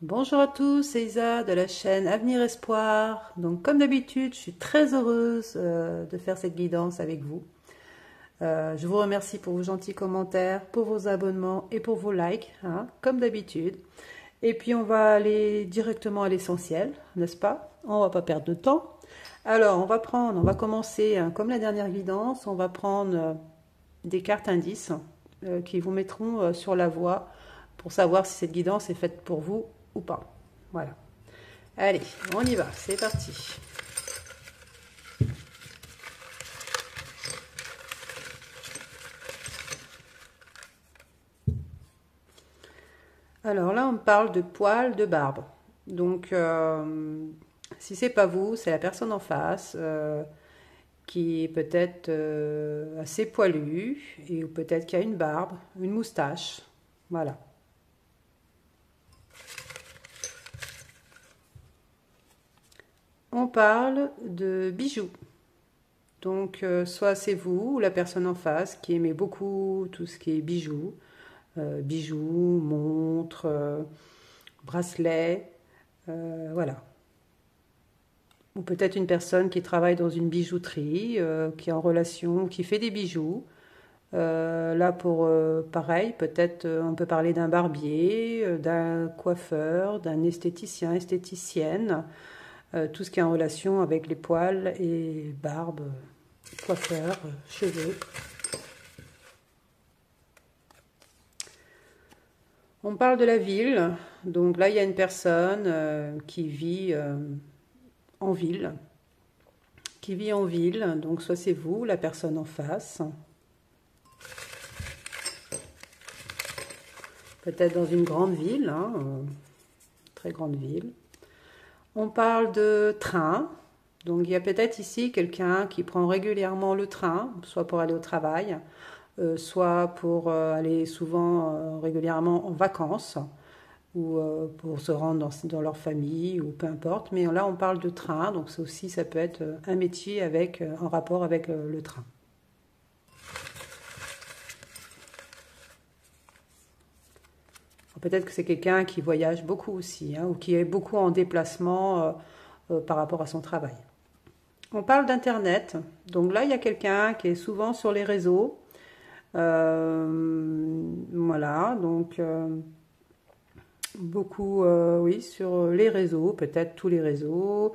Bonjour à tous, c'est Isa de la chaîne Avenir Espoir. Donc comme d'habitude, je suis très heureuse de faire cette guidance avec vous. Je vous remercie pour vos gentils commentaires, pour vos abonnements et pour vos likes, hein, comme d'habitude. Et puis on va aller directement à l'essentiel, n'est-ce pas? On va pas perdre de temps. Alors on va commencer hein, comme la dernière guidance, on va prendre des cartes indices qui vous mettront sur la voie pour savoir si cette guidance est faite pour vous ou pas. Voilà. Allez, on y va, c'est parti. Alors là, on me parle de poils, de barbe. Donc, si c'est pas vous, c'est la personne en face qui est peut-être assez poilue et ou peut-être qui a une barbe, une moustache. Voilà. On parle de bijoux. Donc, soit c'est vous ou la personne en face qui aimait beaucoup tout ce qui est bijoux. Bijoux, montres, bracelets, voilà. Ou peut-être une personne qui travaille dans une bijouterie, qui est en relation, qui fait des bijoux. Là, pour pareil, peut-être on peut parler d'un barbier, d'un coiffeur, d'un esthéticien, esthéticienne, tout ce qui est en relation avec les poils et barbe, coiffeur, cheveux. On parle de la ville, donc là il y a une personne qui vit en ville, donc soit c'est vous, la personne en face, peut-être dans une grande ville, hein, très grande ville. On parle de train, donc il y a peut-être ici quelqu'un qui prend régulièrement le train, soit pour aller au travail, soit pour aller souvent régulièrement en vacances, ou pour se rendre dans leur famille, ou peu importe. Mais là, on parle de train, donc ça aussi, ça peut être un métier avec, en rapport avec le train. Peut-être que c'est quelqu'un qui voyage beaucoup aussi, hein, ou qui est beaucoup en déplacement par rapport à son travail. On parle d'Internet. Donc là, il y a quelqu'un qui est souvent sur les réseaux. Voilà, donc beaucoup, oui, sur les réseaux, peut-être tous les réseaux,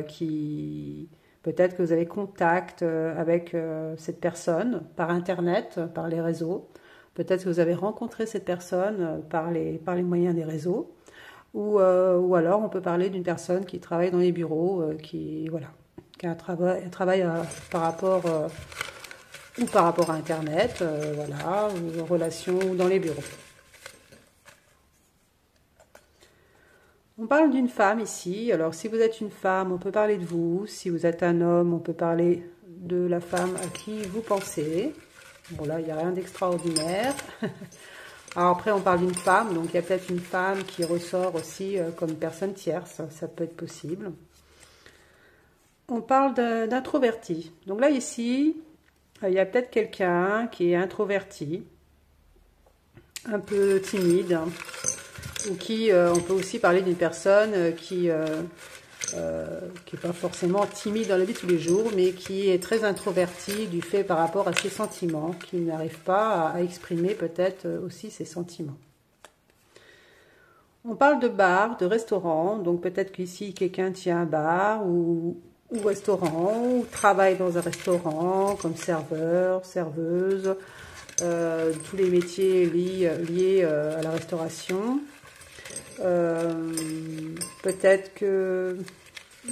qui peut-être que vous avez contact avec cette personne par Internet, par les réseaux. Peut-être que vous avez rencontré cette personne par les moyens des réseaux. Ou alors on peut parler d'une personne qui travaille dans les bureaux, voilà, qui a un travail par rapport ou par rapport à Internet, voilà, ou en relation ou dans les bureaux. On parle d'une femme ici. Alors, si vous êtes une femme, on peut parler de vous. Si vous êtes un homme, on peut parler de la femme à qui vous pensez. Bon, là, il n'y a rien d'extraordinaire. Alors après, on parle d'une femme, donc il y a peut-être une femme qui ressort aussi comme personne tierce. Ça peut être possible. On parle d'introverti. Donc là, ici, il y a peut-être quelqu'un qui est introverti, un peu timide, ou qui, on peut aussi parler d'une personne qui n'est pas forcément timide dans la vie de tous les jours, mais qui est très introvertie du fait par rapport à ses sentiments, qui n'arrive pas à exprimer peut-être aussi ses sentiments. On parle de bar, de restaurant, donc peut-être qu'ici quelqu'un tient un bar ou restaurant, ou travaille dans un restaurant comme serveur, serveuse, tous les métiers liés à la restauration. Peut-être que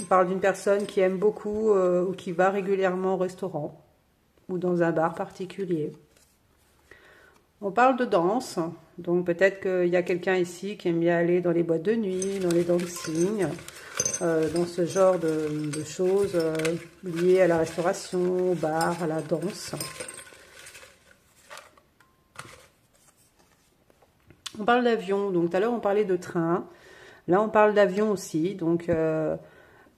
on parle d'une personne qui aime beaucoup ou qui va régulièrement au restaurant ou dans un bar particulier. On parle de danse, donc peut-être qu'il y a quelqu'un ici qui aime bien aller dans les boîtes de nuit, dans les dancing, dans ce genre de choses liées à la restauration, au bar, à la danse. On parle d'avion, donc tout à l'heure on parlait de train, là on parle d'avion aussi, donc là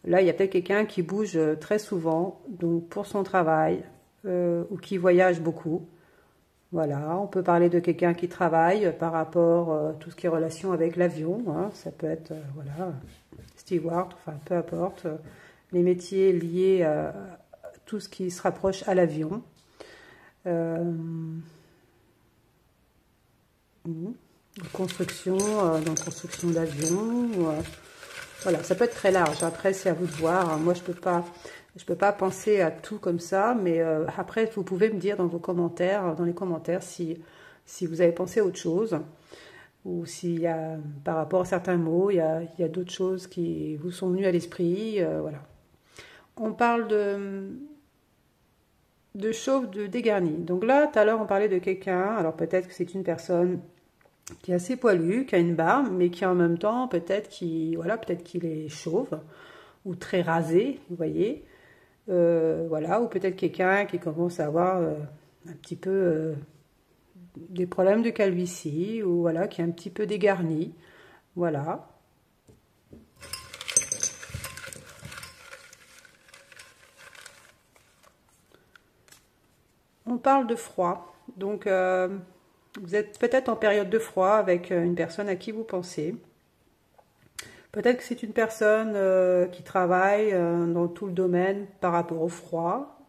il y a peut-être quelqu'un qui bouge très souvent, donc pour son travail, ou qui voyage beaucoup. Voilà, on peut parler de quelqu'un qui travaille par rapport à tout ce qui est relation avec l'avion, hein. Ça peut être, voilà, steward, enfin peu importe, les métiers liés à tout ce qui se rapproche à l'avion. Construction, dans construction d'avion, voilà, ça peut être très large. Après, c'est à vous de voir. Moi, je peux pas penser à tout comme ça, mais après, vous pouvez me dire dans vos commentaires, dans les commentaires, si vous avez pensé à autre chose, ou s'il y a, par rapport à certains mots, il y a d'autres choses qui vous sont venues à l'esprit, voilà. On parle de chauve, de dégarni. Donc là, tout à l'heure, on parlait de quelqu'un, alors peut-être que c'est une personne qui est assez poilu, qui a une barbe, mais qui en même temps, voilà, peut-être qu'il est chauve, ou très rasé, vous voyez. Voilà, ou peut-être quelqu'un qui commence à avoir un petit peu des problèmes de calvitie, ou voilà, qui est un petit peu dégarni. Voilà. On parle de froid. Donc, vous êtes peut-être en période de froid avec une personne à qui vous pensez. Peut-être que c'est une personne qui travaille dans tout le domaine par rapport au froid.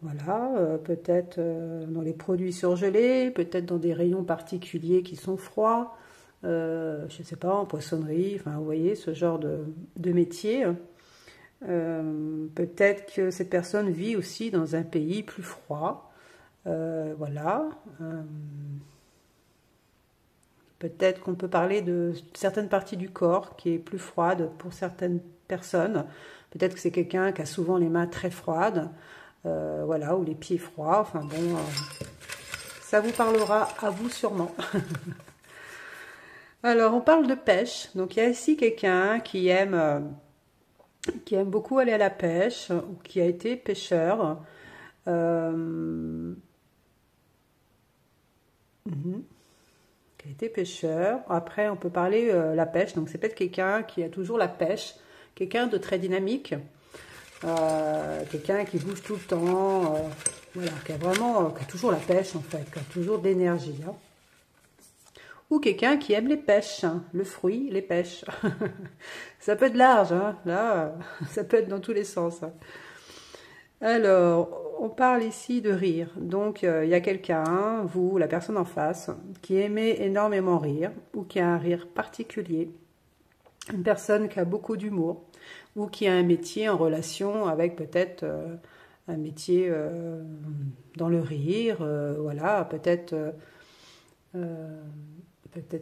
Voilà, peut-être dans les produits surgelés, peut-être dans des rayons particuliers qui sont froids. Je ne sais pas, en poissonnerie, enfin, vous voyez, ce genre de métier. Peut-être que cette personne vit aussi dans un pays plus froid. Voilà. Peut-être qu'on peut parler de certaines parties du corps qui est plus froide pour certaines personnes. Peut-être que c'est quelqu'un qui a souvent les mains très froides, voilà, ou les pieds froids. Enfin bon, ça vous parlera à vous sûrement. Alors, on parle de pêche. Donc, il y a ici quelqu'un qui aime beaucoup aller à la pêche, ou qui a été pêcheur. Qui a été pêcheur. Après, on peut parler la pêche. Donc, c'est peut-être quelqu'un qui a toujours la pêche, quelqu'un de très dynamique, quelqu'un qui bouge tout le temps, voilà, qui a toujours la pêche en fait, qui a toujours de l'énergie. Hein. Ou quelqu'un qui aime les pêches, hein, le fruit, les pêches. Ça peut être large, hein, là, ça peut être dans tous les sens. Hein. Alors, on parle ici de rire. Donc, il y a quelqu'un, vous, la personne en face, qui aimait énormément rire, ou qui a un rire particulier. Une personne qui a beaucoup d'humour, ou qui a un métier en relation avec peut-être un métier dans le rire, voilà, peut-être que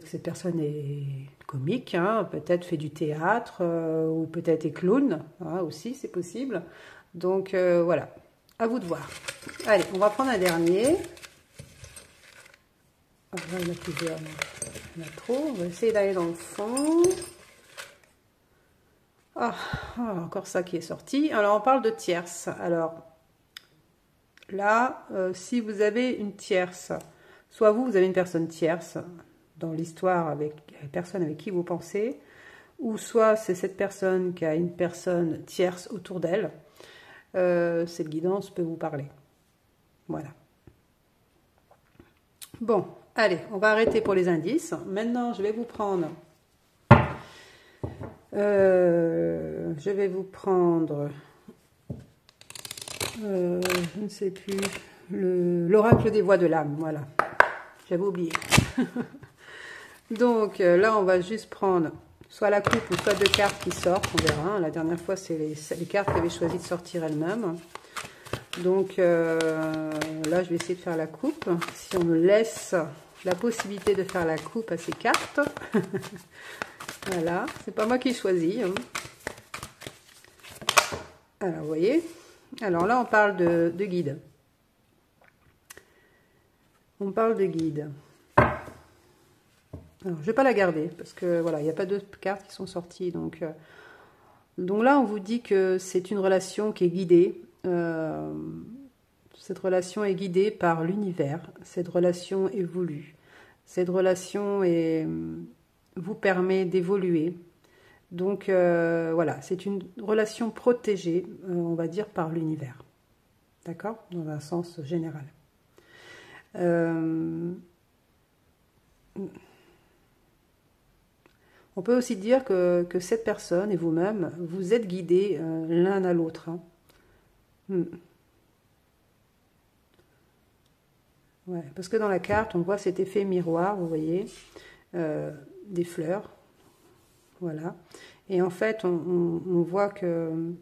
cette personne est comique, hein, peut-être fait du théâtre, ou peut-être est clown, hein, aussi, c'est possible. Donc voilà, à vous de voir. Allez, on va prendre un dernier. Ah, là, il y en a plusieurs, il y en a trop. On va essayer d'aller dans le fond. Ah, encore ça qui est sorti. Alors, on parle de tierce. Alors, là, si vous avez une tierce, soit vous avez une personne tierce dans l'histoire avec la personne avec qui vous pensez, ou soit c'est cette personne qui a une personne tierce autour d'elle. Cette guidance peut vous parler. Voilà. Bon, allez, on va arrêter pour les indices. Maintenant, je vais vous prendre... je ne sais plus, l'oracle des voix de l'âme, voilà. J'avais oublié. Donc, là, on va juste prendre... soit la coupe ou soit deux cartes qui sortent, on verra. La dernière fois, c'est les cartes qui avaient choisi de sortir elles-mêmes. Donc là, je vais essayer de faire la coupe. Si on me laisse la possibilité de faire la coupe à ces cartes. Voilà, c'est pas moi qui choisis. Hein. Alors, vous voyez. Alors là, on parle de guide. On parle de guide. Alors, je ne vais pas la garder parce que voilà, il n'y a pas d'autres cartes qui sont sorties. Donc là, on vous dit que c'est une relation qui est guidée. Cette relation est guidée par l'univers. Cette relation évolue. Cette relation vous permet d'évoluer. Donc voilà, c'est une relation protégée, on va dire, par l'univers. D'accord? Dans un sens général. On peut aussi dire que cette personne et vous-même, vous êtes guidés l'un à l'autre. Hein. Ouais, parce que dans la carte, on voit cet effet miroir, vous voyez, des fleurs. Voilà. Et en fait, on voit que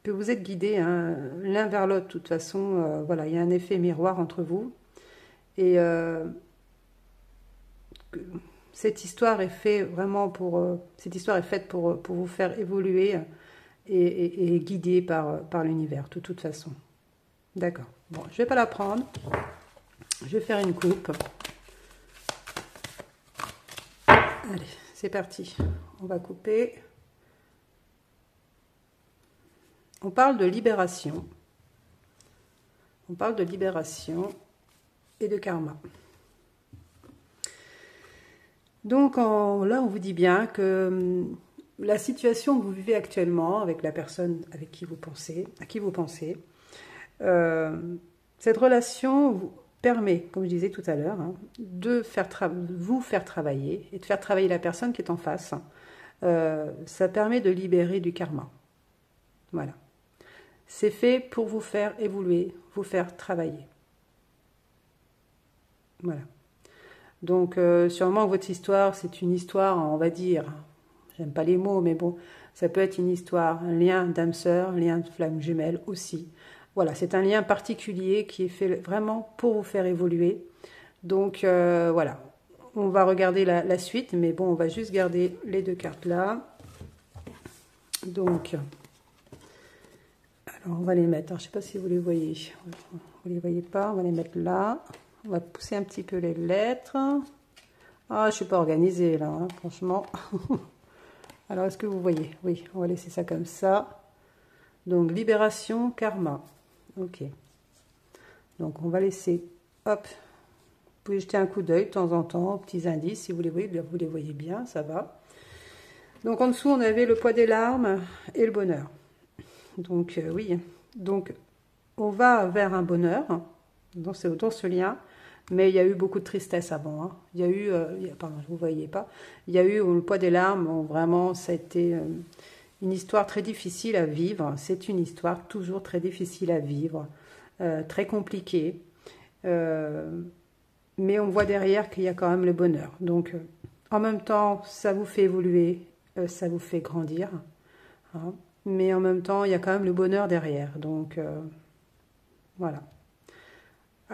vous êtes guidés hein, l'un vers l'autre. De toute façon, voilà, il y a un effet miroir entre vous. Et cette histoire est faite vraiment cette histoire est faite pour vous faire évoluer et guider par l'univers, de toute façon. D'accord. Bon, je vais pas la prendre. Je vais faire une coupe. Allez, c'est parti. On va couper. On parle de libération. On parle de libération et de karma. Donc là, on vous dit bien que la situation que vous vivez actuellement avec la personne avec qui vous pensez, cette relation vous permet, comme je disais tout à l'heure, hein, de vous faire travailler et de faire travailler la personne qui est en face. Ça permet de libérer du karma. Voilà. C'est fait pour vous faire évoluer, vous faire travailler. Voilà. Donc, sûrement que votre histoire, c'est une histoire, on va dire, j'aime pas les mots, mais bon, ça peut être une histoire, un lien d'âme sœur, un lien de flamme jumelle aussi. Voilà, c'est un lien particulier qui est fait vraiment pour vous faire évoluer. Donc, voilà, on va regarder la suite, mais bon, on va juste garder les deux cartes là. Donc, alors on va les mettre, alors, je ne sais pas si vous les voyez, vous ne les voyez pas, on va les mettre là. On va pousser un petit peu les lettres. Ah, je ne suis pas organisée là, hein, franchement. Alors, est-ce que vous voyez? Oui, on va laisser ça comme ça. Donc, libération, karma. Ok. Donc, on va laisser, hop. Vous pouvez jeter un coup d'œil de temps en temps, petits indices, si vous les voyez bien, ça va. Donc, en dessous, on avait le poids des larmes et le bonheur. Donc, oui. Donc, on va vers un bonheur dans ce lien. Mais il y a eu beaucoup de tristesse avant. Hein. Il y a eu, pardon, je ne vous voyais pas. Il y a eu le poids des larmes. Bon, vraiment, ça a été une histoire très difficile à vivre. C'est une histoire toujours très difficile à vivre, très compliquée. Mais on voit derrière qu'il y a quand même le bonheur. Donc, en même temps, ça vous fait évoluer, ça vous fait grandir. Hein. Mais en même temps, il y a quand même le bonheur derrière. Donc, voilà.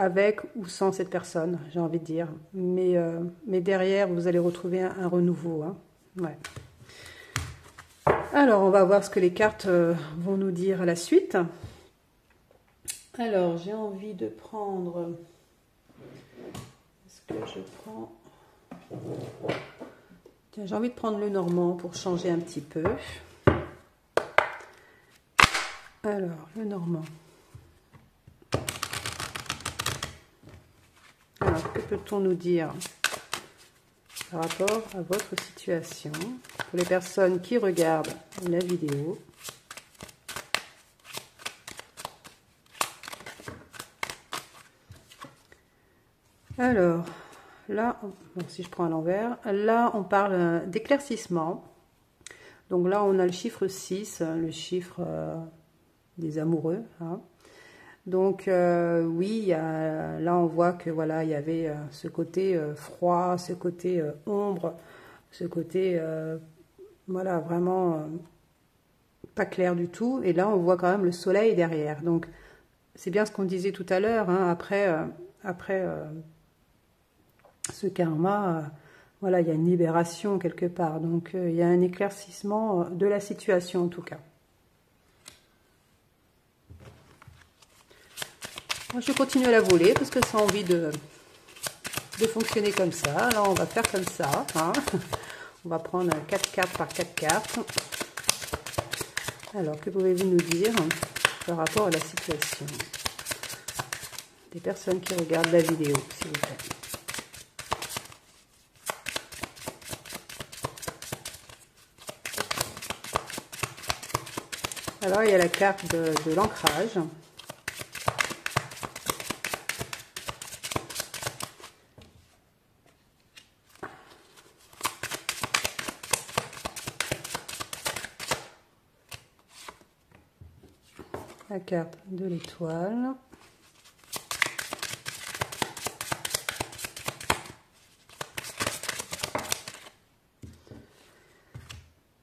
Avec ou sans cette personne, j'ai envie de dire. Mais derrière, vous allez retrouver un renouveau. Hein. Ouais. Alors, on va voir ce que les cartes vont nous dire à la suite. Alors, j'ai envie de prendre... Est-ce que je prends... Tiens, j'ai envie de prendre le normand pour changer un petit peu. Alors, le normand. Alors, que peut-on nous dire par rapport à votre situation pour les personnes qui regardent la vidéo? Alors, là, bon, si je prends à l'envers, là, on parle d'éclaircissement. Donc là, on a le chiffre 6, le chiffre des amoureux. Hein. Donc oui, là on voit que voilà, il y avait ce côté froid, ce côté ombre, ce côté voilà, vraiment pas clair du tout. Et là on voit quand même le soleil derrière. Donc c'est bien ce qu'on disait tout à l'heure, hein, après ce karma, voilà, il y a une libération quelque part. Donc il y a un éclaircissement de la situation en tout cas. Moi, je continue à la voler parce que ça a envie de fonctionner comme ça. Alors, on va faire comme ça. Hein. On va prendre 4 cartes par 4 cartes. Alors, que pouvez-vous nous dire par rapport à la situation des personnes qui regardent la vidéo, s'il vous plaît? Alors, il y a la carte de l'ancrage. la carte de l'étoile.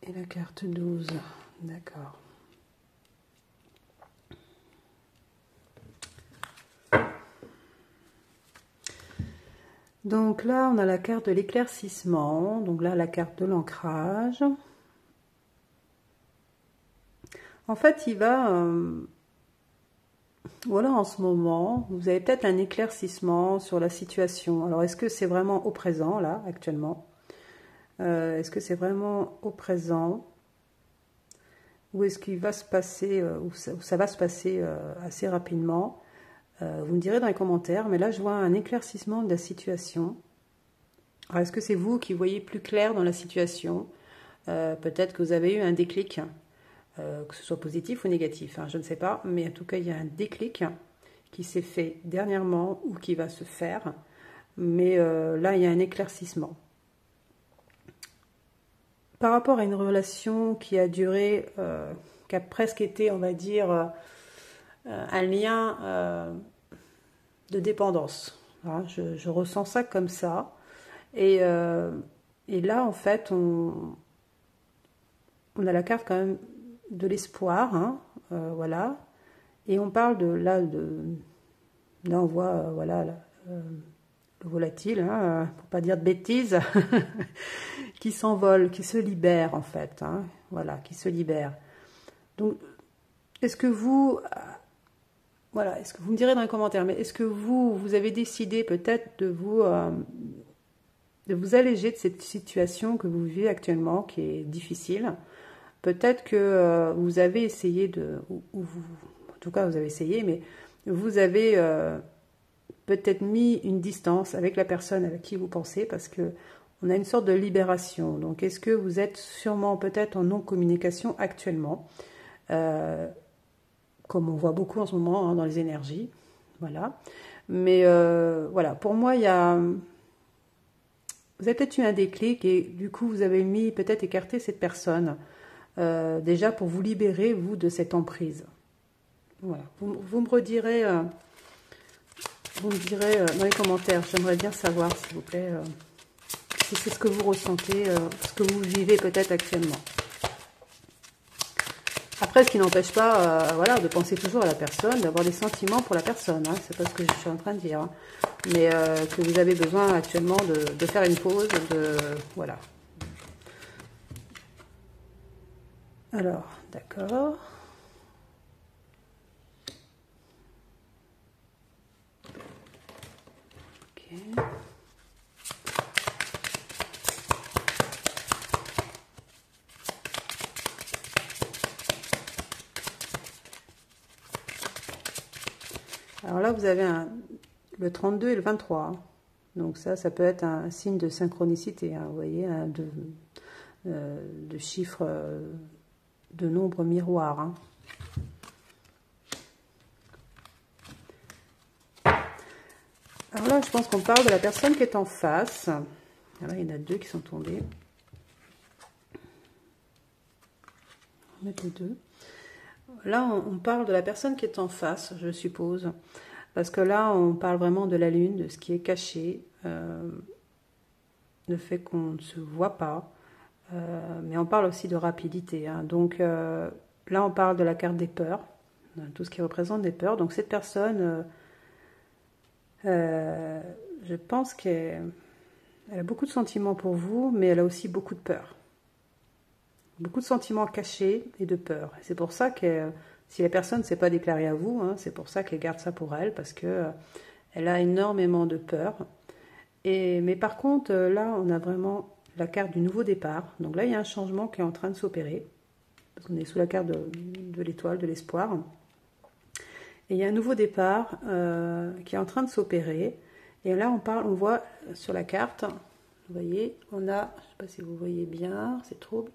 Et la carte 12, d'accord. Donc là, on a la carte de l'éclaircissement. Donc là, la carte de l'ancrage. En fait, il va... voilà, en ce moment, vous avez peut-être un éclaircissement sur la situation. Alors, est-ce que c'est vraiment au présent, là, actuellement? Est-ce que c'est vraiment au présent? Ou est-ce qu'il va se passer, ou ça va se passer assez rapidement? Vous me direz dans les commentaires, mais là je vois un éclaircissement de la situation. Alors est-ce que c'est vous qui voyez plus clair dans la situation? Peut-être que vous avez eu un déclic, que ce soit positif ou négatif, hein, je ne sais pas, mais en tout cas il y a un déclic qui s'est fait dernièrement ou qui va se faire, mais là il y a un éclaircissement. Par rapport à une relation qui a duré, qui a presque été, on va dire, un lien de dépendance. Voilà, je ressens ça comme ça. Et là, en fait, on a la carte quand même de l'espoir. Hein, voilà. Et on parle de là, là on voit, voilà, le volatile, hein, pour pas dire de bêtises, qui s'envole, qui se libère, en fait. Hein, voilà, qui se libère. Donc, est-ce que vous... Voilà, est-ce que vous me direz dans les commentaires, mais est-ce que vous avez décidé peut-être de vous alléger de cette situation que vous vivez actuellement, qui est difficile? Peut-être que vous avez essayé en tout cas vous avez essayé, mais vous avez peut-être mis une distance avec la personne avec qui vous pensez, parce que on a une sorte de libération. Donc est-ce que vous êtes sûrement peut-être en non-communication actuellement, comme on voit beaucoup en ce moment, hein, dans les énergies, voilà. Mais voilà, pour moi, vous avez peut-être eu un déclic et du coup, vous avez peut-être écarté cette personne, déjà pour vous libérer, vous, de cette emprise. Voilà, vous me redirez, dans les commentaires, j'aimerais bien savoir, s'il vous plaît, si c'est ce que vous ressentez, ce que vous vivez peut-être actuellement. Après, ce qui n'empêche pas, voilà, de penser toujours à la personne, d'avoir des sentiments pour la personne. Hein, c'est pas ce que je suis en train de dire. Hein, mais que vous avez besoin actuellement de faire une pause, voilà. Alors, d'accord. Ok. Alors là, vous avez le 32 et le 23. Hein. Donc ça peut être un signe de synchronicité. Hein, vous voyez, hein, de chiffres, de nombres miroirs. Hein. Alors là, je pense qu'on parle de la personne qui est en face. Alors là, il y en a deux qui sont tombés. On va mettre les deux. Là, on parle de la personne qui est en face, je suppose. Parce que là, on parle vraiment de la lune, de ce qui est caché. Le fait qu'on ne se voit pas. Mais on parle aussi de rapidité. Hein. Donc là, on parle de la carte des peurs. Tout ce qui représente des peurs. Donc cette personne, je pense qu'elle a beaucoup de sentiments pour vous, mais elle a aussi beaucoup de peur. Beaucoup de sentiments cachés et de peur. C'est pour ça que si la personne ne s'est pas déclarée à vous, hein, c'est pour ça qu'elle garde ça pour elle, parce que elle a énormément de peur. Mais par contre, là, on a vraiment la carte du nouveau départ. Donc là, il y a un changement qui est en train de s'opérer. Parce qu'on est sous la carte de l'étoile, de l'espoir. Et il y a un nouveau départ qui est en train de s'opérer. Et là, on voit sur la carte, vous voyez, on a, je ne sais pas si vous voyez bien, c'est trouble.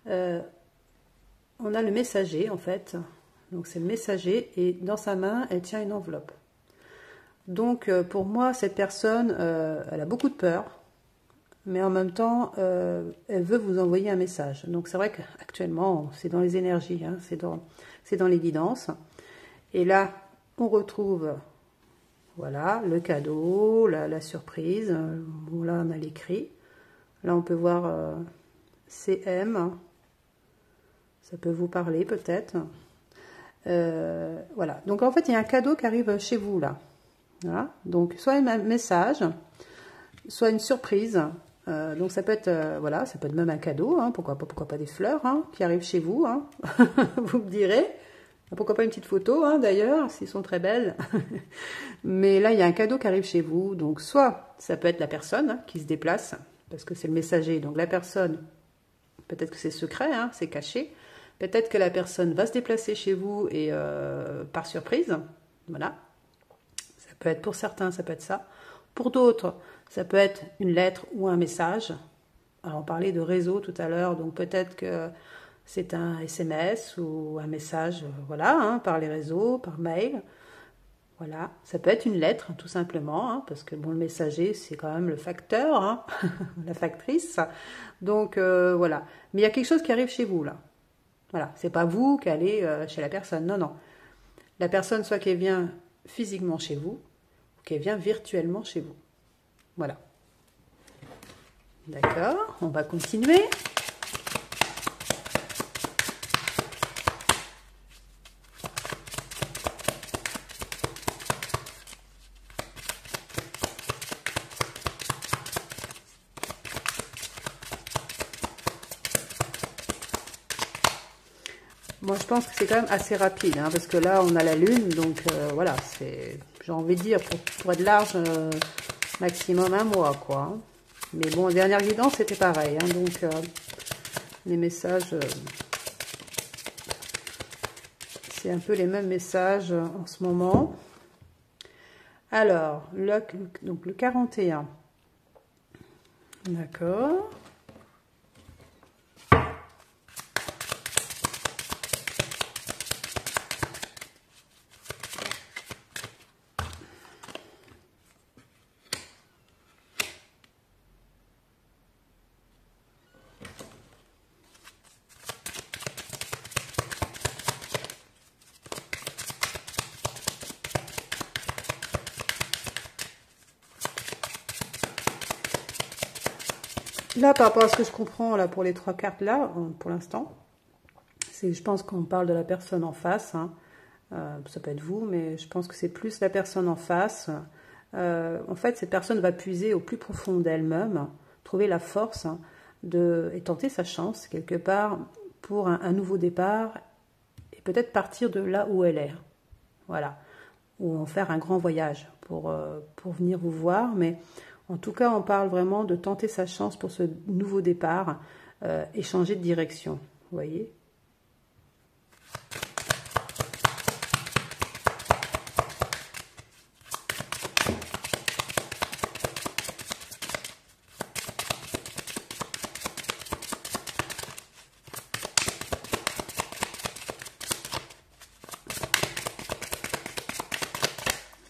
On a le messager en fait, donc c'est le messager et dans sa main elle tient une enveloppe. Donc pour moi cette personne elle a beaucoup de peur, mais en même temps elle veut vous envoyer un message. Donc c'est vrai qu'actuellement c'est dans les énergies, hein, c'est dans l'évidence. Et là, on retrouve, voilà, le cadeau, la surprise. Bon, là, on a l'écrit. Là, on peut voir CM. Ça peut vous parler peut-être. Voilà. Donc, en fait, il y a un cadeau qui arrive chez vous, là. Voilà. Donc, soit un message, soit une surprise. Donc, ça peut être, voilà, ça peut être même un cadeau. Hein, pourquoi pas des fleurs hein, qui arrivent chez vous. Hein, vous me direz. Pourquoi pas une petite photo, hein, d'ailleurs, s'ils sont très belles. Mais là, il y a un cadeau qui arrive chez vous. Donc, soit ça peut être la personne hein, qui se déplace, parce que c'est le messager. Donc, la personne, peut-être que c'est secret, hein, c'est caché. Peut-être que la personne va se déplacer chez vous et par surprise. Voilà. Ça peut être pour certains, ça peut être ça. Pour d'autres, ça peut être une lettre ou un message. Alors, on parlait de réseau tout à l'heure, donc peut-être que c'est un SMS ou un message, voilà, hein, par les réseaux, par mail. Voilà, ça peut être une lettre, tout simplement, hein, parce que bon, le messager, c'est quand même le facteur, hein, la factrice. Donc, voilà. Mais il y a quelque chose qui arrive chez vous, là. Voilà, c'est pas vous qui allez chez la personne, non, non. La personne, soit qu'elle vient physiquement chez vous, ou qu'elle vient virtuellement chez vous. Voilà. D'accord, on va continuer. Moi, je pense que c'est quand même assez rapide, hein, parce que là, on a la lune, donc voilà, c'est, j'ai envie de dire, pour être large, maximum un mois, quoi. Hein. Mais bon, dernière guidance, c'était pareil, hein, donc les messages, c'est un peu les mêmes messages en ce moment. Alors, donc le 41, d'accord. Là, par rapport à ce que je comprends là pour les trois cartes là, pour l'instant, c'est, je pense qu'on parle de la personne en face. Hein. Ça peut être vous, mais je pense que c'est plus la personne en face. En fait, cette personne va puiser au plus profond d'elle-même, trouver la force hein, et tenter sa chance quelque part pour un nouveau départ et peut-être partir de là où elle est. Voilà, ou en faire un grand voyage pour venir vous voir, mais en tout cas, on parle vraiment de tenter sa chance pour ce nouveau départ et changer de direction. Vous voyez ?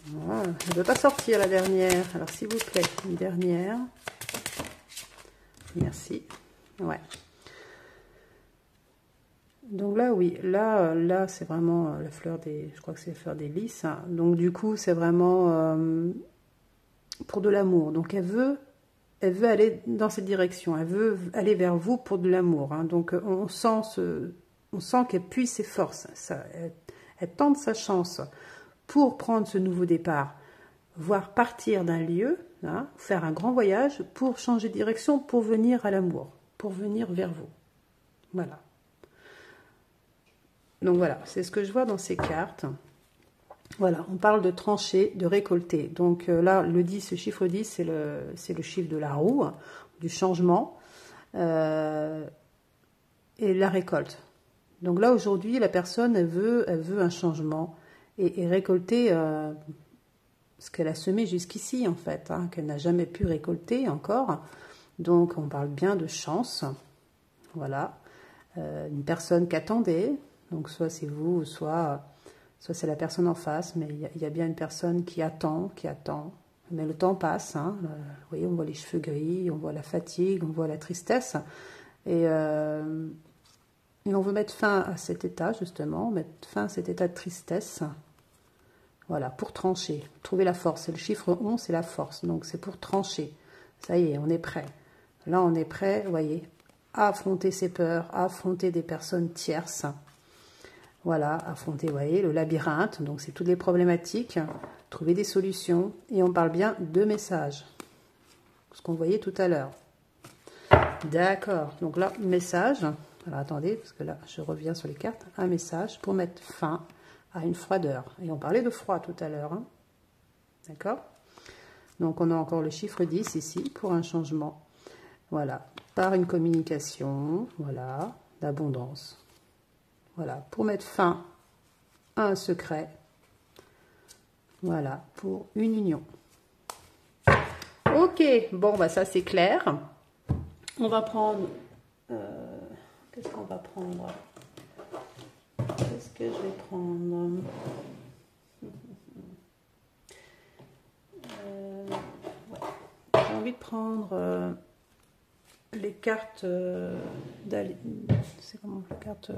Voilà, elle ne veut pas sortir la dernière. Alors, s'il vous plaît, une dernière. Merci. Ouais. Donc là, oui, là c'est vraiment la fleur des... Je crois que c'est la fleur des lys. Hein. Donc du coup, c'est vraiment pour de l'amour. Donc elle veut aller dans cette direction. Elle veut aller vers vous pour de l'amour. Hein. Donc on sent qu'elle puise ses forces. Elle tente sa chance pour prendre ce nouveau départ. Voire partir d'un lieu, hein, faire un grand voyage pour changer de direction, pour venir à l'amour. Pour venir vers vous. Voilà. Donc voilà, c'est ce que je vois dans ces cartes. Voilà, on parle de trancher, de récolter. Donc là, le 10, le chiffre 10, c'est le chiffre de la roue, du changement et la récolte. Donc là, aujourd'hui, la personne, elle veut un changement et récolter ce qu'elle a semé jusqu'ici, en fait, hein, qu'elle n'a jamais pu récolter encore. Donc, on parle bien de chance. Voilà. Une personne qui attendait. Donc, soit c'est vous, soit c'est la personne en face, mais il y a bien une personne qui attend. Mais le temps passe, hein. Vous voyez, on voit les cheveux gris, on voit la fatigue, on voit la tristesse. Et on veut mettre fin à cet état, justement, mettre fin à cet état de tristesse, Voilà, pour trancher. Trouver la force. Le chiffre 11, c'est la force. Donc, c'est pour trancher. Ça y est, on est prêt. Là, on est prêt, vous voyez, à affronter ses peurs, à affronter des personnes tierces. Voilà, affronter, vous voyez, le labyrinthe. Donc, c'est toutes les problématiques. Trouver des solutions. Et on parle bien de messages. Ce qu'on voyait tout à l'heure. D'accord. Donc là, message. Alors, attendez, parce que là, je reviens sur les cartes. Un message pour mettre fin à une froideur. Et on parlait de froid tout à l'heure. Hein. D'accord? Donc, on a encore le chiffre 10 ici pour un changement. Voilà. Par une communication. Voilà. D'abondance. Voilà. Pour mettre fin à un secret. Voilà. Pour une union. Ok. Bon, bah ça, c'est clair. On va prendre... qu'est-ce qu'on va prendre? Qu'est-ce que je vais prendre? Ouais. J'ai envie de prendre les cartes c'est comment les cartes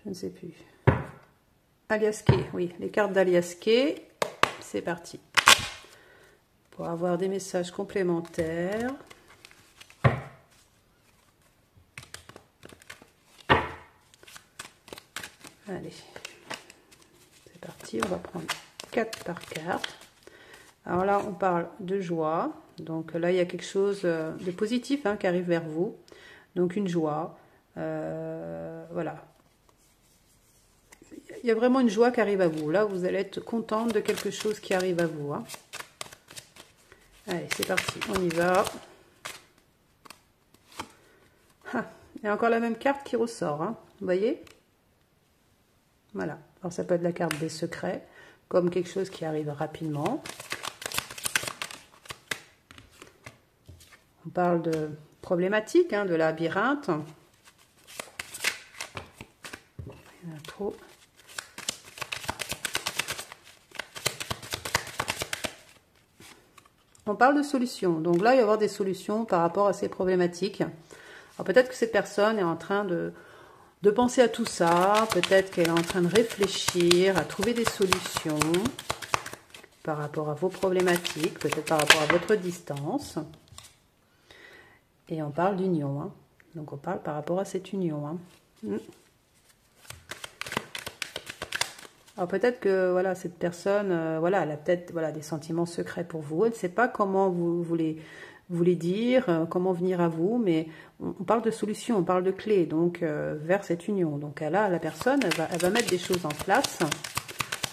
je ne sais plus. Aliasqué, oui, les cartes d'Aliasqué. C'est parti. Pour avoir des messages complémentaires. Allez, c'est parti, on va prendre 4 par carte. Alors là, on parle de joie. Donc là, il y a quelque chose de positif hein, qui arrive vers vous. Donc une joie. Voilà. Il y a vraiment une joie qui arrive à vous. Là, vous allez être contente de quelque chose qui arrive à vous. Hein. Allez, c'est parti, on y va. Ah, il y a encore la même carte qui ressort. Hein. Vous voyez ? Voilà, alors ça peut être la carte des secrets, comme quelque chose qui arrive rapidement. On parle de problématiques, hein, de labyrinthe. Il y en a trop. On parle de solutions. Donc là, il va y avoir des solutions par rapport à ces problématiques. Alors peut-être que cette personne est en train de penser à tout ça, peut-être qu'elle est en train de réfléchir, à trouver des solutions par rapport à vos problématiques, peut-être par rapport à votre distance. Et on parle d'union, hein. Donc on parle par rapport à cette union. Hein. Alors peut-être que voilà, cette personne, voilà, elle a peut-être voilà, des sentiments secrets pour vous, elle ne sait pas comment vous voulez dire, comment venir à vous, mais on parle de solution, on parle de clé, donc vers cette union. Donc là, la personne, elle va mettre des choses en place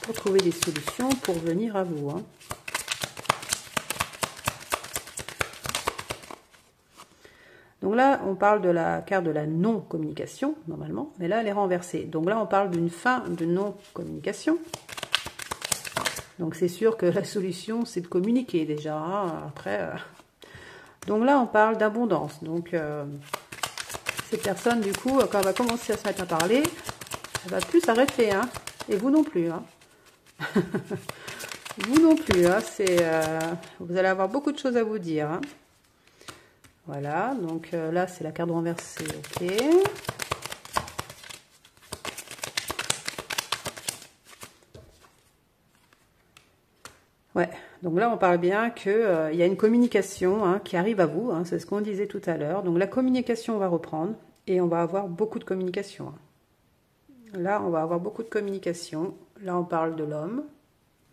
pour trouver des solutions pour venir à vous. Hein. Donc là, on parle de la carte de la non-communication, normalement, mais là, elle est renversée. Donc là, on parle d'une fin de non-communication. Donc c'est sûr que la solution, c'est de communiquer déjà. Hein. Après... Donc là, on parle d'abondance. Donc, cette personne, du coup, quand elle va commencer à se mettre à parler, elle va plus s'arrêter. Hein. Et vous non plus. Hein. Vous non plus. Hein. Vous allez avoir beaucoup de choses à vous dire. Hein. Voilà. Donc là, c'est la carte renversée. OK. Ouais. Donc là, on parle bien qu'il y a une communication hein, qui arrive à vous. Hein, c'est ce qu'on disait tout à l'heure. Donc la communication va reprendre et on va avoir beaucoup de communication. Hein. Là, on va avoir beaucoup de communication. Là, on parle de l'homme.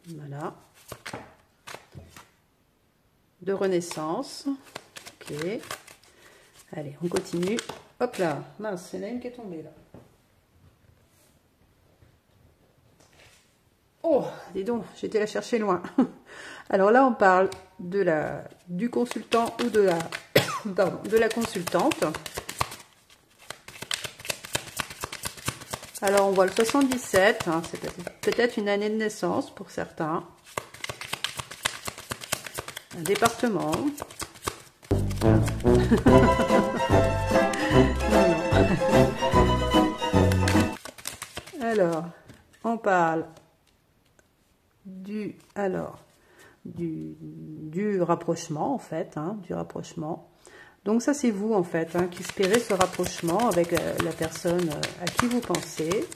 Voilà. De renaissance. Ok. Allez, on continue. Hop là. Mince, il y en a une qui est tombée là. Oh, dis donc, j'étais la chercher loin. Alors là, on parle du consultant ou de la consultante. Alors, on voit le 77. Hein, c'est peut-être une année de naissance pour certains. Un département. Alors, on parle du rapprochement en fait, hein, du rapprochement. Donc ça c'est vous en fait, hein, qui espérez ce rapprochement avec la personne à qui vous pensez.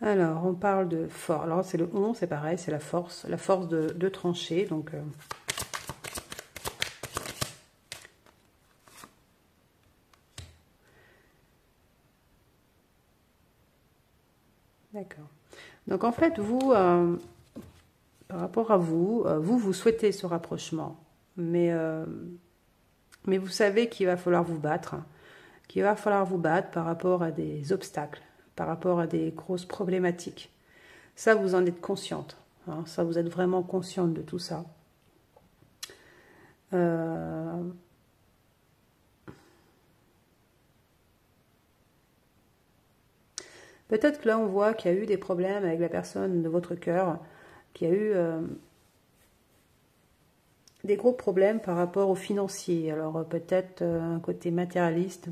Alors, on parle de force. Alors, c'est le 11, c'est pareil, c'est la force de trancher. Donc, d'accord. Donc, en fait, vous, par rapport à vous, vous souhaitez ce rapprochement. Mais vous savez qu'il va falloir vous battre. Qu'il va falloir vous battre par rapport à des obstacles, par rapport à des grosses problématiques. Ça, vous en êtes consciente. Hein, ça, vous êtes vraiment consciente de tout ça. Peut-être que là, on voit qu'il y a eu des problèmes avec la personne de votre cœur, qu'il y a eu des gros problèmes par rapport au financier. Alors, peut-être un côté matérialiste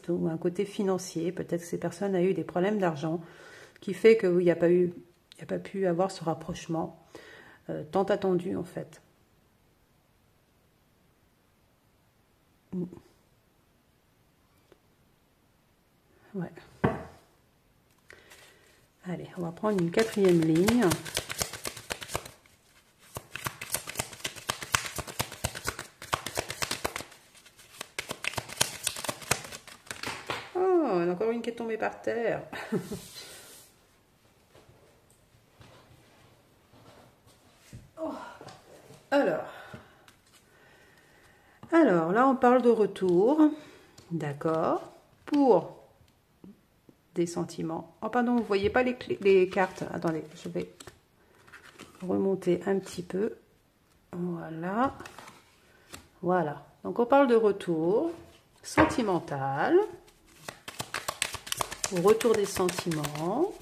ou un côté financier. Peut-être que ces personnes ont eu des problèmes d'argent qui fait qu'il n'y a pas pu avoir ce rapprochement tant attendu, en fait. Ouais. Allez, on va prendre une 4e ligne. Oh, il y en a encore une qui est tombée par terre. Oh. Alors, là, on parle de retour. D'accord. Pour des sentiments. Oh, pardon, vous ne voyez pas les cartes. Attendez, je vais remonter un petit peu. Voilà. Voilà. Donc, on parle de retour sentimental. Ou retour des sentiments.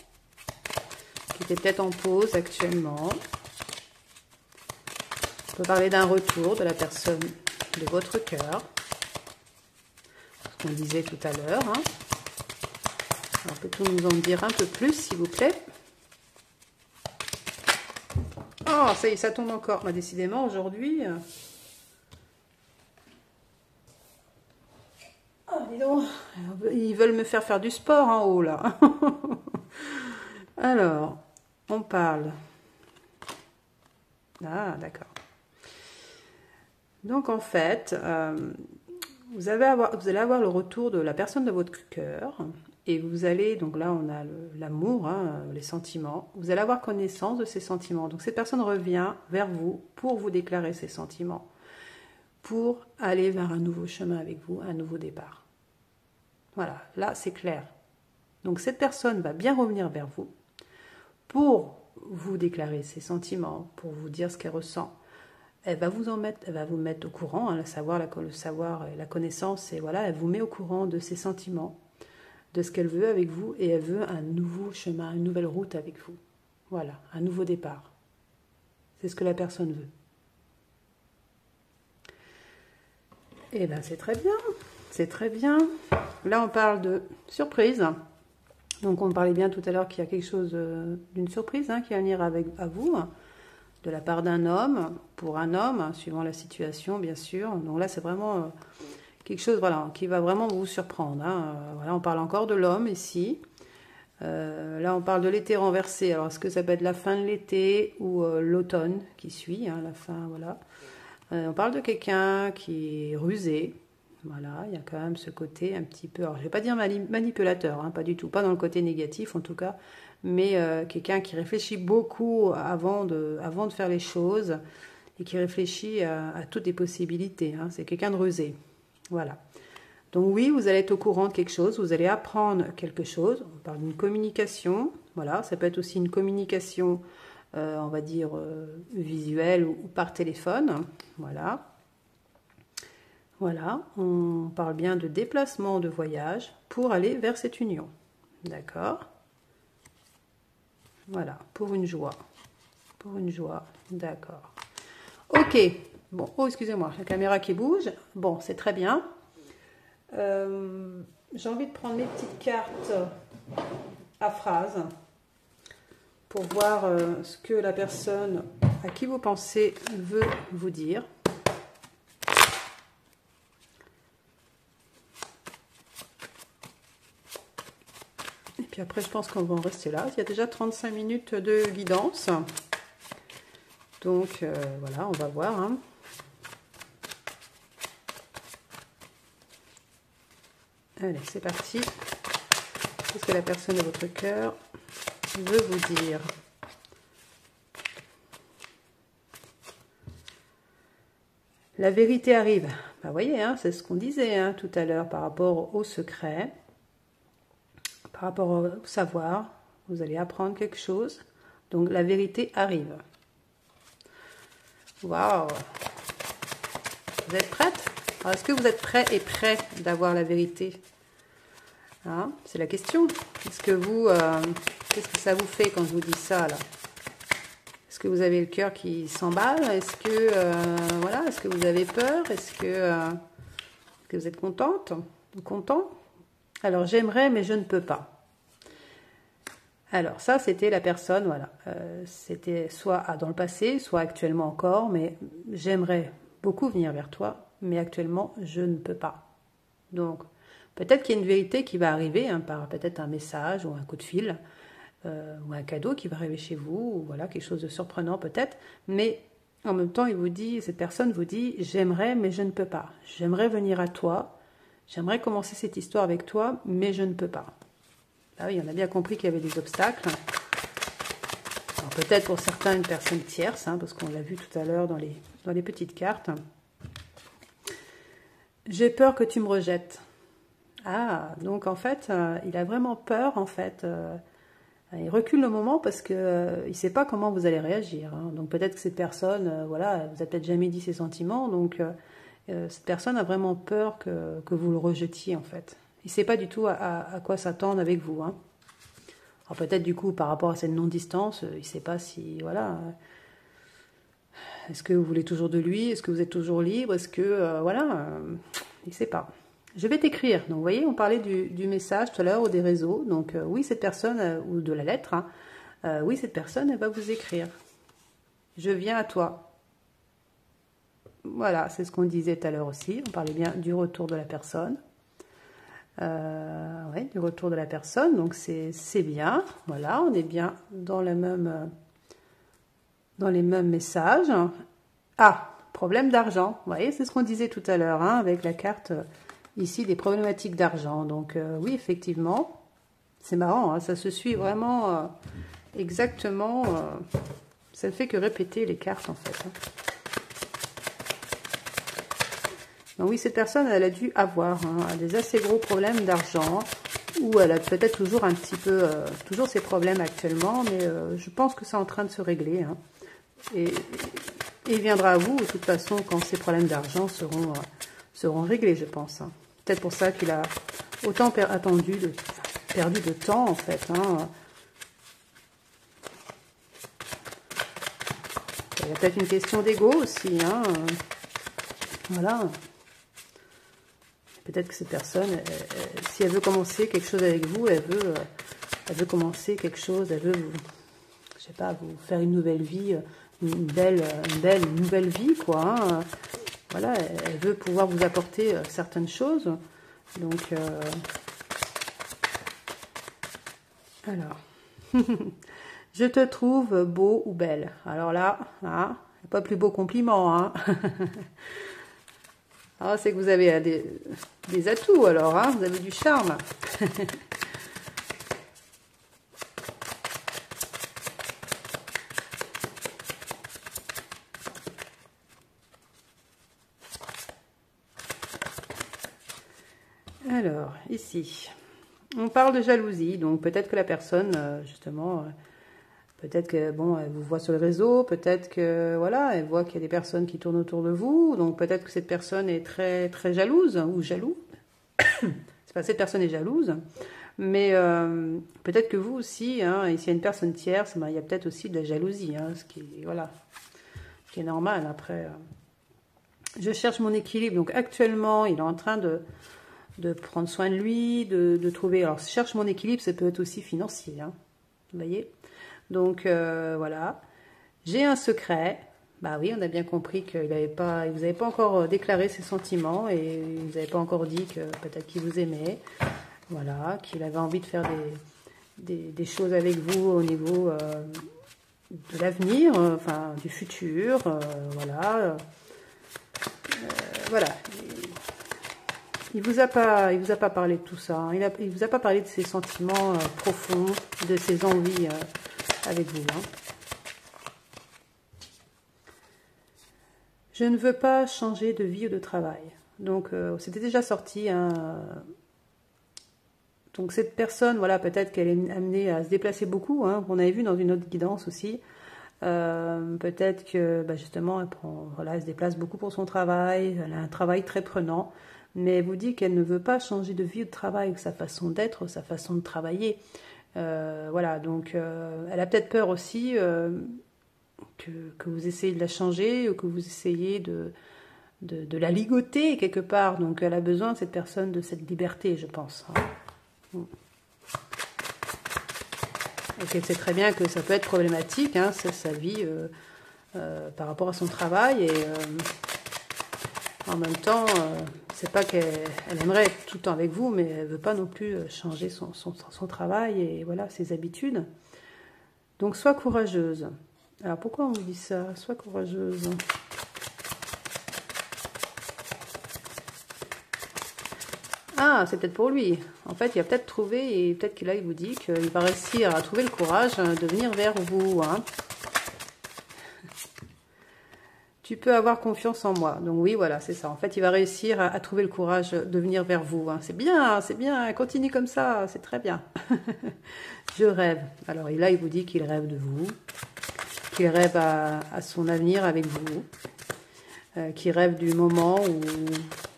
Qui était peut-être en pause actuellement. On peut parler d'un retour de la personne de votre cœur. Ce qu'on disait tout à l'heure. Hein. On peut tout nous en dire un peu plus, s'il vous plaît. Oh, ça y est, ça tombe encore. Bah, décidément, aujourd'hui... Oh, dis donc. Ils veulent me faire du sport en haut, là. Alors, on parle... Ah, d'accord. Donc, en fait, vous allez avoir le retour de la personne de votre cœur. Et vous allez, donc là on a l'amour, hein, les sentiments, vous allez avoir connaissance de ces sentiments. Donc cette personne revient vers vous pour vous déclarer ses sentiments, pour aller vers un nouveau chemin avec vous, un nouveau départ. Voilà, là c'est clair. Donc cette personne va bien revenir vers vous pour vous déclarer ses sentiments, pour vous dire ce qu'elle ressent. Elle va vous mettre au courant, hein, le savoir et la connaissance, et voilà, elle vous met au courant de ses sentiments, de ce qu'elle veut avec vous, et elle veut un nouveau chemin, une nouvelle route avec vous. Voilà, un nouveau départ. C'est ce que la personne veut. Et bien c'est très bien, c'est très bien. Là on parle de surprise. Donc on parlait bien tout à l'heure qu'il y a quelque chose d'une surprise qui va venir à vous, de la part d'un homme, pour un homme, suivant la situation bien sûr. Donc là c'est vraiment... quelque chose voilà, qui va vraiment vous surprendre. Hein. Voilà, on parle encore de l'homme ici. Là, on parle de l'été renversé. Alors, est-ce que ça peut être la fin de l'été ou l'automne qui suit, hein, la fin, voilà. On parle de quelqu'un qui est rusé. Voilà, il y a quand même ce côté un petit peu... Alors, je ne vais pas dire manipulateur, hein, pas du tout. Pas dans le côté négatif, en tout cas. Mais quelqu'un qui réfléchit beaucoup avant de faire les choses et qui réfléchit à toutes les possibilités. Hein. C'est quelqu'un de rusé. Voilà. Donc oui, vous allez être au courant de quelque chose, vous allez apprendre quelque chose. On parle d'une communication. Voilà, ça peut être aussi une communication, on va dire, visuelle ou par téléphone. Voilà. Voilà, on parle bien de déplacement, de voyage pour aller vers cette union. D'accord? Voilà, pour une joie. Pour une joie, d'accord. Ok. Bon, oh, excusez-moi, la caméra qui bouge. Bon, c'est très bien. J'ai envie de prendre mes petites cartes à phrases pour voir ce que la personne à qui vous pensez veut vous dire. Et Puis après, je pense qu'on va en rester là. Il y a déjà 35 minutes de guidance. Donc, voilà, on va voir. Hein. Allez, c'est parti. Qu'est-ce que la personne de votre cœur veut vous dire? La vérité arrive. Vous voyez, hein, c'est ce qu'on disait hein, tout à l'heure par rapport au secret, par rapport au savoir. Vous allez apprendre quelque chose. Donc, la vérité arrive. Waouh! Vous êtes prête? Est-ce que vous êtes prêt et prêt d'avoir la vérité? Hein, c'est la question. Est-ce que vous, qu'est-ce que ça vous fait quand je vous dis ça là? Est-ce que vous avez le cœur qui s'emballe? Est-ce que voilà, est-ce que vous avez peur? Est-ce que vous êtes contente ou content? Alors j'aimerais, mais je ne peux pas. Alors ça, c'était la personne, voilà. C'était soit dans le passé, soit actuellement encore, mais j'aimerais beaucoup venir vers toi, mais actuellement je ne peux pas. Donc peut-être qu'il y a une vérité qui va arriver hein, par peut-être un message ou un coup de fil. Ou un cadeau qui va arriver chez vous, ou voilà, quelque chose de surprenant peut-être, mais en même temps, il vous dit, cette personne vous dit, j'aimerais, mais je ne peux pas. J'aimerais venir à toi, j'aimerais commencer cette histoire avec toi, mais je ne peux pas. Là, oui, on a bien compris qu'il y avait des obstacles. Alors peut-être pour certains, une personne tierce, hein, parce qu'on l'a vu tout à l'heure dans les petites cartes. J'ai peur que tu me rejettes. Ah, donc en fait, il a vraiment peur, en fait, il recule le moment parce qu'il ne sait pas comment vous allez réagir. Hein. Donc peut-être que cette personne, voilà, vous a peut-être jamais dit ses sentiments, donc cette personne a vraiment peur que vous le rejetiez en fait. Il ne sait pas du tout à quoi s'attendre avec vous. Hein. Alors peut-être du coup par rapport à cette non-distance, il ne sait pas si, voilà, est-ce que vous voulez toujours de lui, est-ce que vous êtes toujours libre, est-ce que, voilà, il ne sait pas. Je vais t'écrire. Donc, vous voyez, on parlait du message tout à l'heure ou des réseaux. Donc, oui, cette personne, ou de la lettre, hein, oui, cette personne, elle va vous écrire. Je viens à toi. Voilà, c'est ce qu'on disait tout à l'heure aussi. On parlait bien du retour de la personne. Oui, du retour de la personne. Donc, c'est bien. Voilà, on est bien dans les mêmes messages. Ah, problème d'argent. Vous voyez, c'est ce qu'on disait tout à l'heure, hein, avec la carte... Ici, des problématiques d'argent. Donc, oui, effectivement, c'est marrant. Hein, ça se suit vraiment exactement. Ça ne fait que répéter les cartes, en fait. Hein. Donc, oui, cette personne, elle a dû avoir des assez gros problèmes d'argent. Ou elle a peut-être toujours un petit peu... toujours ses problèmes actuellement. Mais je pense que c'est en train de se régler. Hein. Et il viendra à vous, de toute façon, quand ces problèmes d'argent seront réglés, je pense. Hein. Peut-être pour ça qu'il a autant perdu de temps, en fait. Hein. Il y a peut-être une question d'ego aussi. Hein. Voilà. Peut-être que cette personne, si elle veut commencer quelque chose avec vous, elle veut commencer quelque chose, elle veut, je sais pas, vous faire une nouvelle vie, une nouvelle vie, quoi. Hein. Voilà, elle veut pouvoir vous apporter certaines choses. Donc, alors, je te trouve beau ou belle. Alors là, hein, pas plus beau compliment. Hein. Alors, c'est que vous avez des atouts, alors, hein, vous avez du charme. Alors, ici, on parle de jalousie, donc peut-être que la personne, justement, peut-être que, bon, elle vous voit sur le réseau, peut-être que, voilà, elle voit qu'il y a des personnes qui tournent autour de vous, donc peut-être que cette personne est très, très jalouse, ou jaloux. C'est pas cette personne est jalouse, mais peut-être que vous aussi, hein, et s'il y a une personne tierce, ben, il y a peut-être aussi de la jalousie, hein, ce qui, voilà, qui est normal, après. Je cherche mon équilibre, donc actuellement, il est en train de prendre soin de lui, de trouver... Alors, cherche mon équilibre, ça peut être aussi financier, hein, vous voyez. Donc, voilà. J'ai un secret. Bah oui, on a bien compris qu'il vous n'avez pas encore déclaré ses sentiments et il vous avait pas encore dit que peut-être qu'il vous aimait. Voilà, qu'il avait envie de faire des choses avec vous au niveau de l'avenir, enfin du futur, voilà. Voilà. Il vous a pas parlé de tout ça, hein. Il vous a pas parlé de ses sentiments profonds, de ses envies avec vous, hein. Je ne veux pas changer de vie ou de travail. Donc, c'était déjà sorti, hein. Donc, cette personne, voilà, peut-être qu'elle est amenée à se déplacer beaucoup, hein. On avait vu dans une autre guidance aussi. Peut-être que, bah, justement, voilà, elle se déplace beaucoup pour son travail. Elle a un travail très prenant. Mais elle vous dit qu'elle ne veut pas changer de vie ou de travail, sa façon d'être, sa façon de travailler. Voilà, donc, elle a peut-être peur aussi... que vous essayez de la changer ou que vous essayez de la ligoter quelque part. Donc elle a besoin, cette personne, de cette liberté, je pense. Donc elle sait très bien que ça peut être problématique, hein, sa vie par rapport à son travail. Et en même temps, c'est pas qu'elle aimerait être tout le temps avec vous, mais elle veut pas non plus changer son travail et voilà, ses habitudes. Donc sois courageuse. Alors pourquoi on vous dit ça? Sois courageuse. Ah, c'est peut-être pour lui. En fait, il a peut-être trouvé, et peut-être qu'il il vous dit qu'il va réussir à trouver le courage de venir vers vous, hein. Tu peux avoir confiance en moi. Donc oui, voilà, c'est ça. En fait, il va réussir à trouver le courage de venir vers vous, hein. C'est bien, continue comme ça, c'est très bien. Je rêve. Alors là, il vous dit qu'il rêve de vous, qu'il rêve à son avenir avec vous, qu'il rêve du moment où,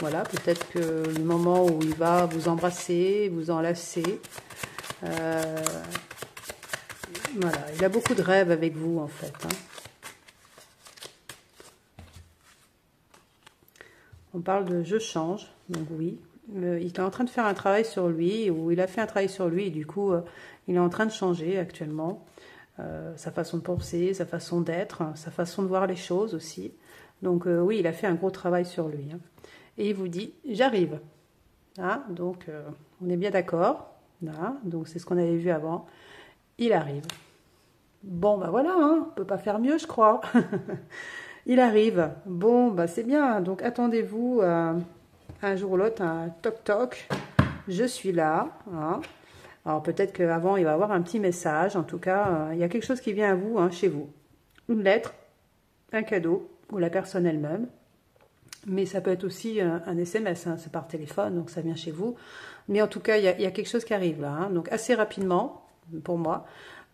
voilà, peut-être que le moment où il va vous embrasser, vous enlacer. Voilà, il a beaucoup de rêves avec vous, en fait, hein. On parle de « je change », donc oui. Il est en train de faire un travail sur lui, ou il a fait un travail sur lui, et du coup, il est en train de changer actuellement. Sa façon de penser, sa façon d'être, sa façon de voir les choses aussi. Donc oui, il a fait un gros travail sur lui, hein. Et il vous dit « j'arrive ». Hein, donc on est bien d'accord. Donc c'est ce qu'on avait vu avant. Il arrive. Bon, bah voilà, hein, on ne peut pas faire mieux, je crois. Il arrive. Bon, bah c'est bien. Donc attendez-vous un jour ou l'autre un toc-toc. Je suis là, hein. Alors peut-être qu'avant, il va y avoir un petit message. En tout cas, il y a quelque chose qui vient à vous, hein, chez vous. Une lettre, un cadeau, ou la personne elle-même. Mais ça peut être aussi un SMS, hein, c'est par téléphone, donc ça vient chez vous. Mais en tout cas, il y a quelque chose qui arrive là, hein, donc assez rapidement, pour moi.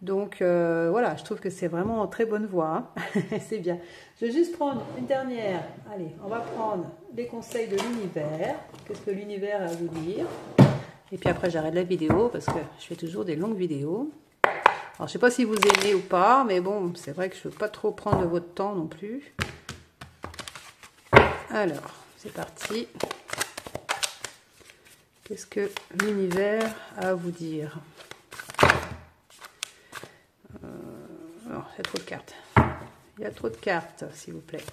Donc voilà, je trouve que c'est vraiment en très bonne voie, hein. C'est bien. Je vais juste prendre une dernière. Allez, on va prendre les conseils de l'univers. Qu'est-ce que l'univers a à vous dire? Et puis après, j'arrête la vidéo parce que je fais toujours des longues vidéos. Alors, je ne sais pas si vous aimez ou pas, mais bon, c'est vrai que je ne veux pas trop prendre de votre temps non plus. Alors, c'est parti. Qu'est-ce que l'univers a à vous dire? Alors, il y a trop de cartes. Il y a trop de cartes, s'il vous plaît.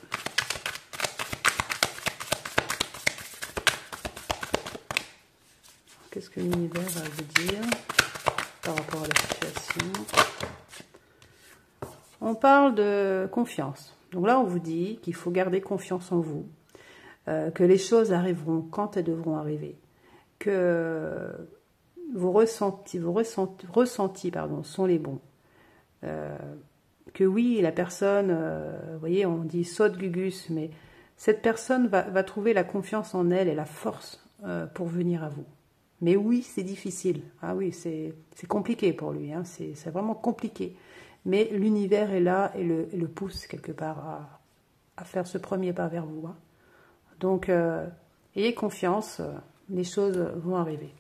Qu'est-ce que l'univers va vous dire par rapport à la situation? On parle de confiance. Donc là, on vous dit qu'il faut garder confiance en vous, que les choses arriveront quand elles devront arriver, que vos ressentis sont les bons. Que oui, la personne, vous voyez, on dit saute Gugus, mais cette personne va trouver la confiance en elle et la force pour venir à vous. Mais oui, c'est difficile. Ah oui, c'est compliqué pour lui, hein. C'est vraiment compliqué. Mais l'univers est là et le pousse quelque part à faire ce premier pas vers vous, hein. Donc, ayez confiance, les choses vont arriver.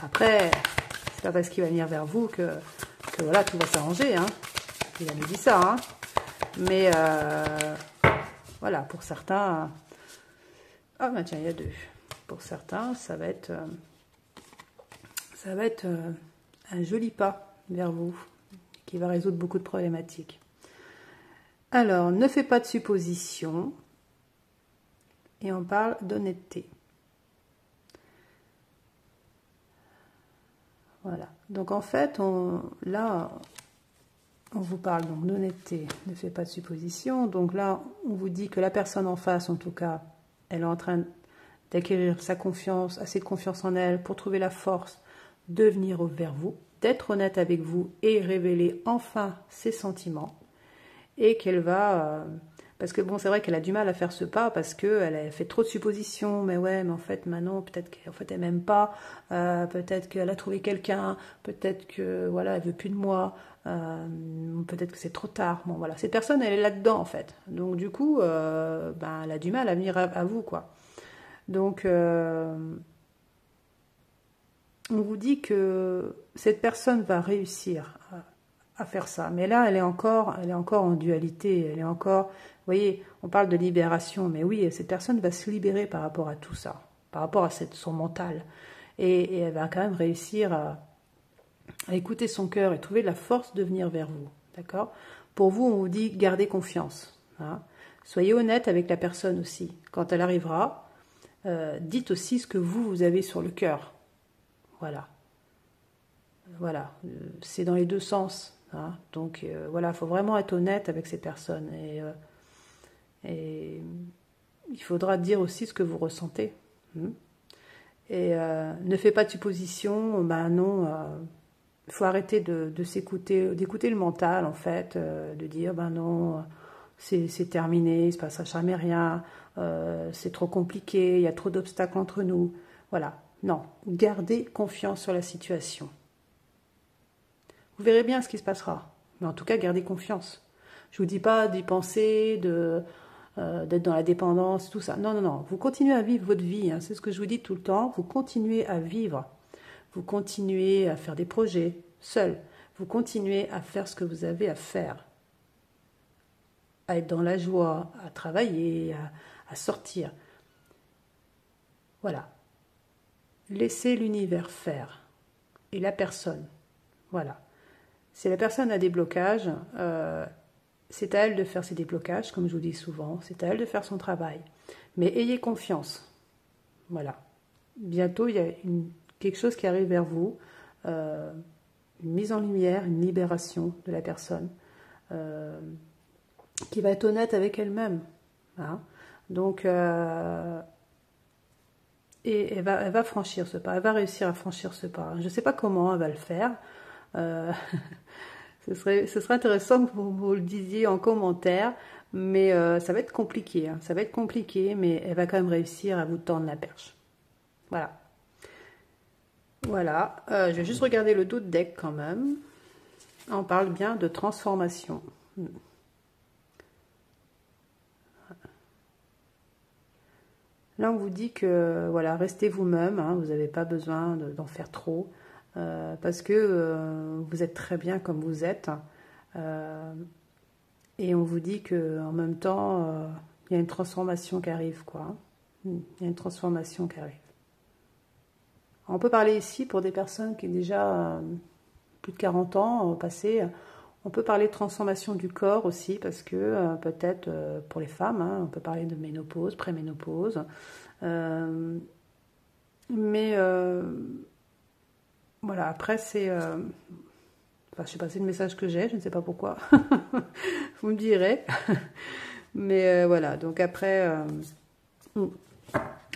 Après, c'est pas parce qu'il va venir vers vous que voilà, tout va s'arranger, hein. Il a nous dit ça, hein. Mais voilà, pour certains... Ah ben tiens, il y a deux. Pour certains, ça va être un joli pas vers vous qui va résoudre beaucoup de problématiques. Alors, ne fais pas de suppositions et on parle d'honnêteté. Voilà. Donc en fait, là, on vous parle donc d'honnêteté, ne faites pas de suppositions. Donc là, on vous dit que la personne en face, en tout cas, elle est en train d'acquérir sa confiance, assez de confiance en elle pour trouver la force de venir vers vous, d'être honnête avec vous et révéler enfin ses sentiments. Et qu'elle va... parce que bon, c'est vrai qu'elle a du mal à faire ce pas parce qu'elle a fait trop de suppositions. Mais ouais, mais en fait, Manon, peut-être qu'en fait, elle m'aime pas. Peut-être qu'elle a trouvé quelqu'un. Peut-être que, voilà, elle veut plus de moi. Peut-être que c'est trop tard. Bon, voilà. Cette personne, elle est là-dedans, en fait. Donc, du coup, ben, elle a du mal à venir à vous, quoi. Donc, on vous dit que cette personne va réussir à faire ça. Mais là, elle est encore en dualité. Elle est encore, vous voyez, on parle de libération, mais oui, cette personne va se libérer par rapport à tout ça, par rapport à son mental. Et elle va quand même réussir à écouter son cœur et trouver la force de venir vers vous. D'accord? Pour vous, on vous dit gardez confiance. Hein. Soyez honnête avec la personne aussi. Quand elle arrivera, dites aussi ce que vous avez sur le cœur. Voilà. Voilà. C'est dans les deux sens. Hein. Donc voilà, il faut vraiment être honnête avec ces personnes. Et il faudra dire aussi ce que vous ressentez. Et ne faites pas de suppositions. Ben non, il faut arrêter de s'écouter, d'écouter le mental en fait, de dire ben non, c'est terminé, il ne se passera jamais rien, c'est trop compliqué, il y a trop d'obstacles entre nous. Voilà, non, gardez confiance sur la situation. Vous verrez bien ce qui se passera, mais en tout cas, gardez confiance. Je ne vous dis pas d'y penser, d'être dans la dépendance, tout ça. Non, non, non, vous continuez à vivre votre vie, hein, c'est ce que je vous dis tout le temps, vous continuez à vivre. Vous continuez à faire des projets seul. Vous continuez à faire ce que vous avez à faire. À être dans la joie, à travailler, à sortir. Voilà. Laissez l'univers faire. Et la personne. Voilà. Si la personne a des blocages, c'est à elle de faire ses déblocages, comme je vous dis souvent. C'est à elle de faire son travail. Mais ayez confiance. Voilà. Bientôt, il y a quelque chose qui arrive vers vous, une mise en lumière, une libération de la personne, qui va être honnête avec elle-même. Hein. Donc, et elle va franchir ce pas, elle va réussir à franchir ce pas. Je ne sais pas comment elle va le faire. Ce serait intéressant que vous le disiez en commentaire, mais ça va être compliqué. Hein. Ça va être compliqué, mais elle va quand même réussir à vous tendre la perche. Voilà. Voilà, je vais juste regarder le dos de deck quand même. On parle bien de transformation. Là, on vous dit que, voilà, restez vous-même, hein, vous n'avez pas besoin d'en faire trop, parce que vous êtes très bien comme vous êtes. Et on vous dit qu'en même temps, il y a une transformation qui arrive, quoi. Il y a une transformation qui arrive. On peut parler ici pour des personnes qui ont déjà plus de 40 ans passés. On peut parler de transformation du corps aussi, parce que peut-être pour les femmes, hein, on peut parler de ménopause, préménopause. Mais voilà, après c'est... enfin, je sais pas, c'est le message que j'ai, je ne sais pas pourquoi. Vous me direz. Mais voilà, donc après...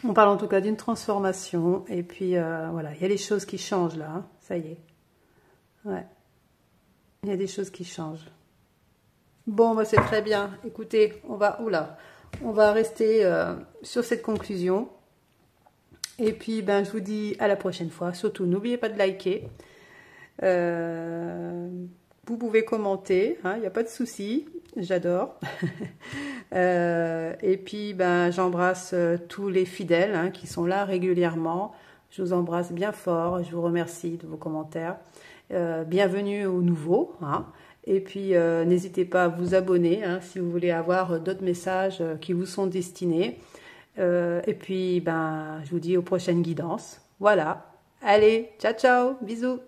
on parle en tout cas d'une transformation. Et puis, voilà, il y a des choses qui changent là. Hein, ça y est. Ouais. Il y a des choses qui changent. Bon, bah, c'est très bien. Écoutez, on va rester sur cette conclusion. Et puis, ben, je vous dis à la prochaine fois. Surtout, n'oubliez pas de liker. Vous pouvez commenter. Il n'y a pas de souci. J'adore. Et puis, ben, j'embrasse tous les fidèles hein, qui sont là régulièrement. Je vous embrasse bien fort. Je vous remercie de vos commentaires. Bienvenue aux nouveaux. Hein. Et puis, n'hésitez pas à vous abonner hein, si vous voulez avoir d'autres messages qui vous sont destinés. Et puis, ben, je vous dis aux prochaines guidances. Voilà. Allez, ciao, ciao. Bisous.